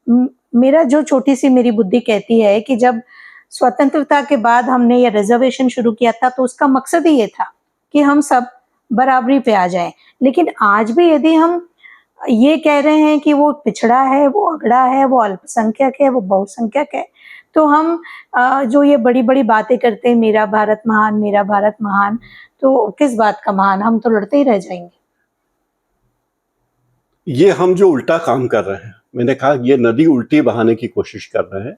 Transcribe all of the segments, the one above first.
मेरा जो छोटी सी मेरी बुद्धि कहती है कि जब स्वतंत्रता के बाद हमने ये रिजर्वेशन शुरू किया था तो उसका मकसद ही ये था कि हम सब बराबरी पे आ जाएं। लेकिन आज भी यदि हम ये कह रहे हैं कि वो पिछड़ा है, वो अगड़ा है, वो अल्पसंख्यक है, वो बहुसंख्यक है, तो हम जो ये बड़ी-बड़ी बातें करते हैं, मेरा भारत महान, तो किस बात का महान? हम तो लड़ते ही रह जाएंगे। ये हम जो उल्टा काम कर रहे हैं, मैंने कहा ये नदी उल्टी बहाने की कोशिश कर रहे हैं।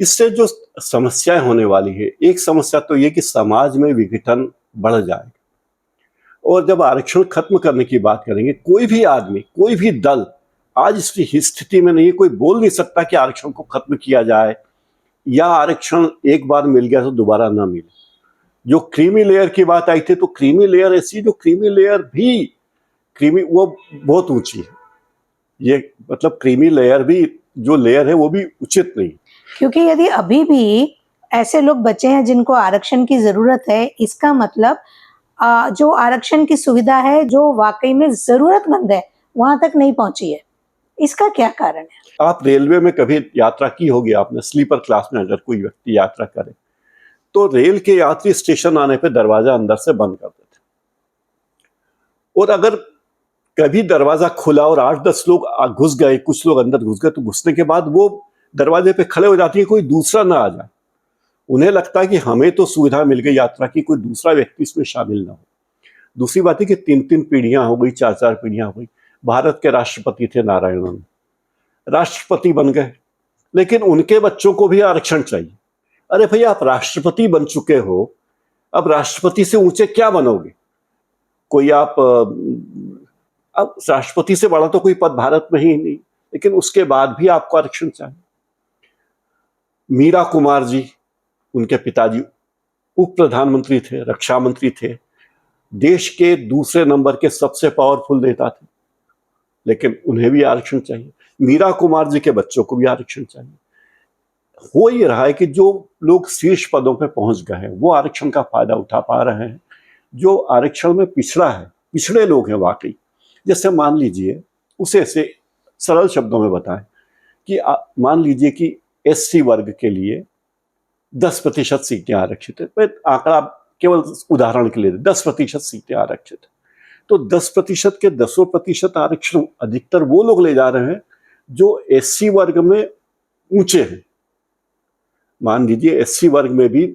इससे जो समस्याएं होने वाली है, एक समस्या तो ये कि समाज में विघटन बढ़ जाए। और जब आरक्षण खत्म करने की बात करेंगे, कोई भी आदमी, कोई भी दल आज इसकी स्थिति में नहीं है, कोई बोल नहीं सकता कि आरक्षण को खत्म किया जाए या आरक्षण एक बार मिल गया तो दोबारा ना मिले। जो क्रीमी लेयर की बात आई थी, तो क्रीमी लेयर ऐसी, जो क्रीमी लेयर भी क्रीमी वो बहुत ऊंची है। ये मतलब क्रीमी लेयर भी जो लेयर है वो भी उचित नहीं, क्योंकि यदि अभी भी ऐसे लोग बचे हैं जिनको आरक्षण की जरूरत है, इसका मतलब जो आरक्षण की सुविधा है जो वाकई में जरूरतमंद है वहां तक नहीं पहुंची है। इसका क्या कारण है? आप रेलवे में कभी यात्रा की होगी आपने, स्लीपर क्लास में अगर कोई व्यक्ति यात्रा करे तो रेल के यात्री स्टेशन आने पे दरवाजा अंदर से बंद कर देते, और अगर कभी दरवाजा खुला और 8-10 लोग घुस गए, कुछ लोग अंदर घुस गए, तो घुसने के बाद वो दरवाजे पे खड़े हो जाती है, कोई दूसरा ना आ जाए। उन्हें लगता है कि हमें तो सुविधा मिल गई यात्रा की, कोई दूसरा व्यक्ति इसमें शामिल ना हो। दूसरी बात है कि 3-3 पीढ़ियां हो गई, 4-4 पीढ़ियां हो गई। भारत के राष्ट्रपति थे नारायणन, राष्ट्रपति बन गए, लेकिन उनके बच्चों को भी आरक्षण चाहिए। अरे भैया, आप राष्ट्रपति बन चुके हो, अब राष्ट्रपति से ऊंचे क्या बनोगे? कोई आप अब राष्ट्रपति से बड़ा तो कोई पद भारत में ही नहीं, लेकिन उसके बाद भी आपको आरक्षण चाहिए। मीरा कुमार जी, उनके पिताजी उप प्रधानमंत्री थे, रक्षा मंत्री थे, देश के दूसरे नंबर के सबसे पावरफुल नेता थे, लेकिन उन्हें भी आरक्षण चाहिए। मीरा कुमार जी के बच्चों को भी आरक्षण चाहिए। हो ये रहा है कि जो लोग शीर्ष पदों पे पहुंच गए हैं वो आरक्षण का फायदा उठा पा रहे हैं। जो आरक्षण में पिछड़ा है, पिछड़े लोग हैं वाकई, जैसे मान लीजिए, उसे ऐसे सरल शब्दों में बताएं कि मान लीजिए कि एससी वर्ग के लिए 10% सीटें आरक्षित है। मैं आंकड़ा केवल उदाहरण के लिए 10% सीटें आरक्षित है, तो 10% के 10% आरक्षण अधिकतर वो लोग ले जा रहे हैं जो एससी वर्ग में ऊंचे हैं। मान लीजिए एससी वर्ग में भी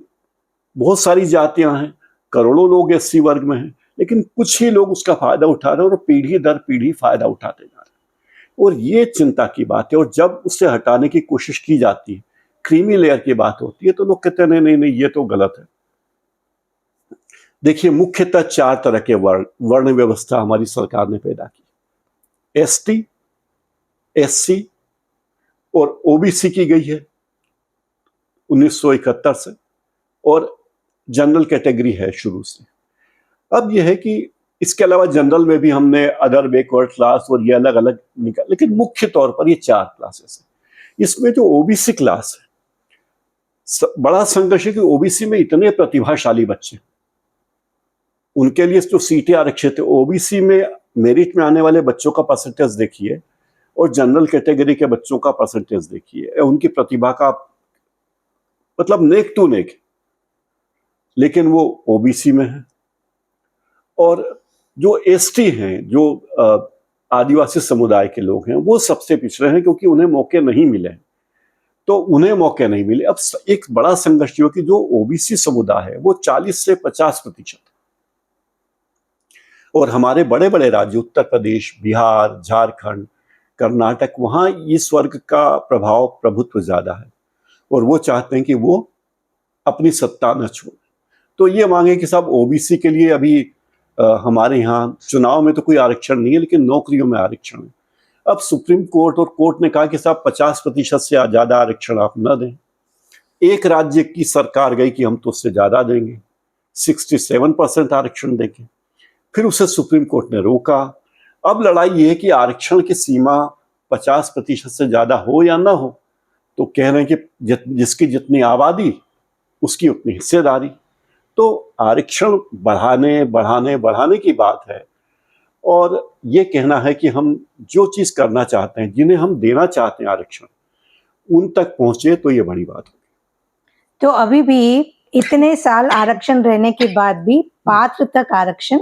बहुत सारी जातियां हैं, करोड़ों लोग एससी वर्ग में हैं, लेकिन कुछ ही लोग उसका फायदा उठा रहे हैं और पीढ़ी दर पीढ़ी फायदा उठाते जा रहे हैं। और ये चिंता की बात है। और जब उससे हटाने की कोशिश की जाती है, क्रीमी लेयर की बात होती है, तो लोग कहते हैं नहीं नहीं नहीं, ये तो गलत है। देखिए, मुख्यतः 4 तरह के वर्ण व्यवस्था हमारी सरकार ने पैदा की। एसटी, एससी और ओबीसी की गई है 1971 से, और जनरल कैटेगरी है शुरू से। अब यह है कि इसके अलावा जनरल में भी हमने अदर बैकवर्ड क्लास और ये अलग अलग निकाल, लेकिन मुख्य तौर पर ये 4 क्लासेस है। इसमें जो ओबीसी क्लास है, बड़ा संघर्ष है कि ओबीसी में इतने प्रतिभाशाली बच्चे, उनके लिए जो सीटें आरक्षित है, ओबीसी में मेरिट में आने वाले बच्चों का परसेंटेज देखिए और जनरल कैटेगरी के बच्चों का परसेंटेज देखिए, उनकी प्रतिभा का मतलब नेक टू नेक, लेकिन वो ओबीसी में है। और जो एसटी हैं, जो आदिवासी समुदाय के लोग हैं, वो सबसे पिछड़े हैं क्योंकि उन्हें मौके नहीं मिले, तो उन्हें मौके नहीं मिले। अब एक बड़ा संघर्ष हो कि जो ओबीसी समुदाय है वो 40 से 50%, और हमारे बड़े बड़े राज्य उत्तर प्रदेश, बिहार, झारखंड, कर्नाटक, वहां इस वर्ग का प्रभाव प्रभुत्व ज्यादा है और वो चाहते हैं कि वो अपनी सत्ता न छोड़े। तो ये मांगे कि साहब ओबीसी के लिए अभी हमारे यहाँ चुनाव में तो कोई आरक्षण नहीं है, लेकिन नौकरियों में आरक्षण है। अब सुप्रीम कोर्ट और कोर्ट ने कहा कि साहब 50% से ज्यादा आरक्षण आप न दें। एक राज्य की सरकार गई कि हम तो उससे ज्यादा देंगे, 67% आरक्षण देंगे। फिर उसे सुप्रीम कोर्ट ने रोका। अब लड़ाई ये है कि आरक्षण की सीमा 50% से ज्यादा हो या ना हो, तो कह रहे हैं कि जिसकी जितनी आबादी उसकी उतनी हिस्सेदारी। तो आरक्षण बढ़ाने बढ़ाने बढ़ाने की बात है, और ये कहना है कि हम जो चीज़ करना चाहते हैं, जिन्हें हम देना चाहते हैं आरक्षण, उन तक पहुँचे तो ये बड़ी बात होगी। तो अभी भी इतने साल आरक्षण रहने के बाद भी पात्र तक आरक्षण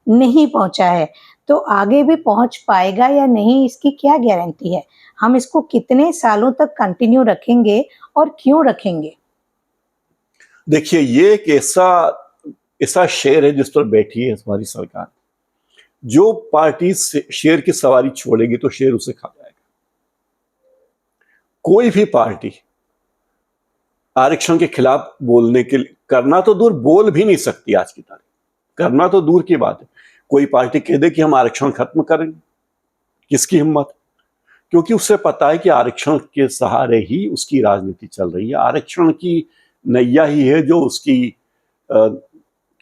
नहीं पहुंचा है, तो आगे भी पहुंच पाएगा या नहीं, इसकी क्या गारंटी है? हम इसको कितने सालों तक कंटिन्यू रखेंगे और क्यों रखेंगे? देखिए, ये एक ऐसा शेर है जिस पर बैठी है हमारी सरकार। जो पार्टी शेर की सवारी छोड़ेगी तो शेर उसे खा जाएगा। कोई भी पार्टी आरक्षण के खिलाफ बोलने के लिए, करना तो दूर, बोल भी नहीं सकती आज की तारीख, करना तो दूर की बात है। कोई पार्टी कह दे कि हम आरक्षण खत्म करेंगे, किसकी हिम्मत? क्योंकि उसे पता है कि आरक्षण के सहारे ही उसकी राजनीति चल रही है, आरक्षण की नैया ही है जो उसकी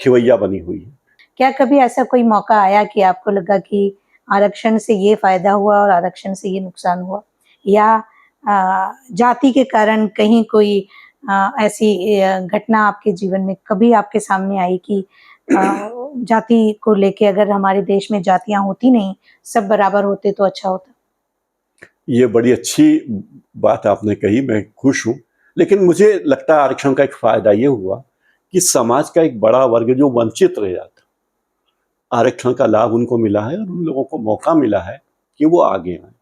खिवैया बनी हुई है। क्या कभी ऐसा कोई मौका आया कि आपको लगा कि आरक्षण से ये फायदा हुआ और आरक्षण से ये नुकसान हुआ, या जाति के कारण कहीं कोई ऐसी घटना आपके जीवन में कभी आपके सामने आई कि जाति को लेके, अगर हमारे देश में जातियां होती नहीं, सब बराबर होते तो अच्छा होता? ये बड़ी अच्छी बात आपने कही, मैं खुश हूं। लेकिन मुझे लगता है आरक्षण का एक फायदा ये हुआ कि समाज का एक बड़ा वर्ग जो वंचित रह जाता, आरक्षण का लाभ उनको मिला है और उन लोगों को मौका मिला है कि वो आगे आए।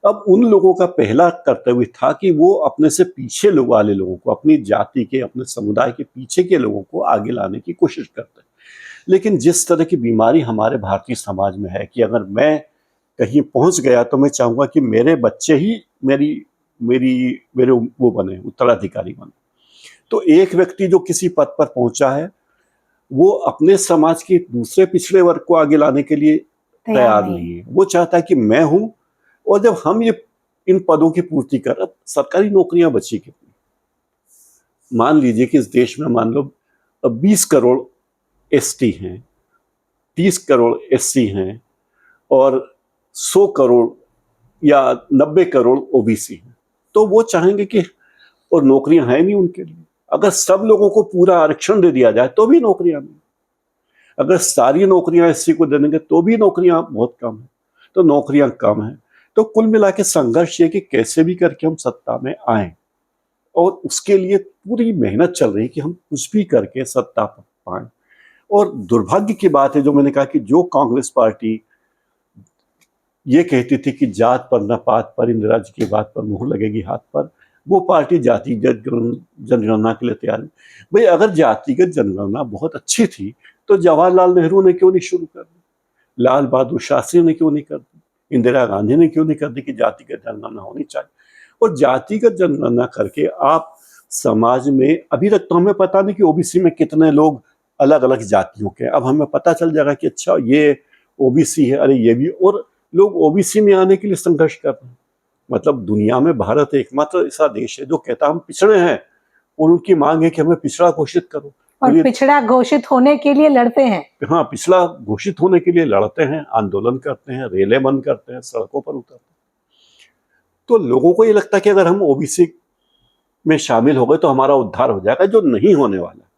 अब उन लोगों का पहला कर्तव्य था कि वो अपने से पीछे वाले लोगों को, अपनी जाति के, अपने समुदाय के पीछे के लोगों को आगे लाने की कोशिश करते हैं। लेकिन जिस तरह की बीमारी हमारे भारतीय समाज में है कि अगर मैं कहीं पहुंच गया तो मैं चाहूंगा कि मेरे बच्चे ही मेरे वो बने, उत्तराधिकारी बने। तो एक व्यक्ति जो किसी पद पर पहुंचा है, वो अपने समाज के दूसरे पिछड़े वर्ग को आगे लाने के लिए तैयार नहीं है। वो चाहता है कि मैं हूं, और जब हम ये इन पदों की पूर्ति कर, अब सरकारी नौकरियां बची कितनी? मान लीजिए कि इस देश में मान लो 20 करोड़ एसटी हैं, 30 करोड़ एससी हैं और 100 करोड़ या 90 करोड़ ओबीसी हैं। तो वो चाहेंगे कि, और नौकरियां हैं नहीं उनके लिए। अगर सब लोगों को पूरा आरक्षण दे दिया जाए तो भी नौकरियां नहीं, अगर सारी नौकरियां एससी को दे देंगे तो भी नौकरियां बहुत कम है, तो नौकरियां कम है। तो कुल मिला के संघर्ष ये कि कैसे भी करके हम सत्ता में आए, और उसके लिए पूरी मेहनत चल रही है कि हम कुछ भी करके सत्ता पर पाए। और दुर्भाग्य की बात है, जो मैंने कहा कि जो कांग्रेस पार्टी ये कहती थी कि जात पर न पात पर, इंदिरा जी की बात पर मोहर लगेगी हाथ पर, वो पार्टी जातिगत जनगणना के लिए तैयार है। भाई, अगर जातिगत जनगणना बहुत अच्छी थी तो जवाहरलाल नेहरू ने क्यों नहीं शुरू कर दी, लाल बहादुर शास्त्री ने क्यों नहीं कर दी, इंदिरा गांधी ने क्यों नहीं कर दी कि जातिगत जनगणना होनी चाहिए? और जातिगत जनगणना करके आप समाज में, अभी तक तो हमें पता नहीं कि ओबीसी में कितने लोग अलग अलग जातियों के, अब हमें पता चल जाएगा कि अच्छा ये ओबीसी है, अरे ये भी, और लोग ओबीसी में आने के लिए संघर्ष कर रहे हैं। मतलब दुनिया में भारत एकमात्र ऐसा देश है जो कहता हम पिछड़े हैं, और उनकी मांग है कि हमें पिछड़ा घोषित करो। और पिछड़ा घोषित होने के लिए लड़ते हैं। हाँ, पिछड़ा घोषित होने के लिए लड़ते हैं, आंदोलन करते हैं, रेलें बंद करते हैं, सड़कों पर उतरते हैं। तो लोगों को ये लगता है कि अगर हम ओबीसी में शामिल हो गए तो हमारा उद्धार हो जाएगा, जो नहीं होने वाला,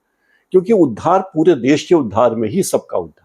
क्योंकि उद्धार पूरे देश के उद्धार में ही सबका उद्धार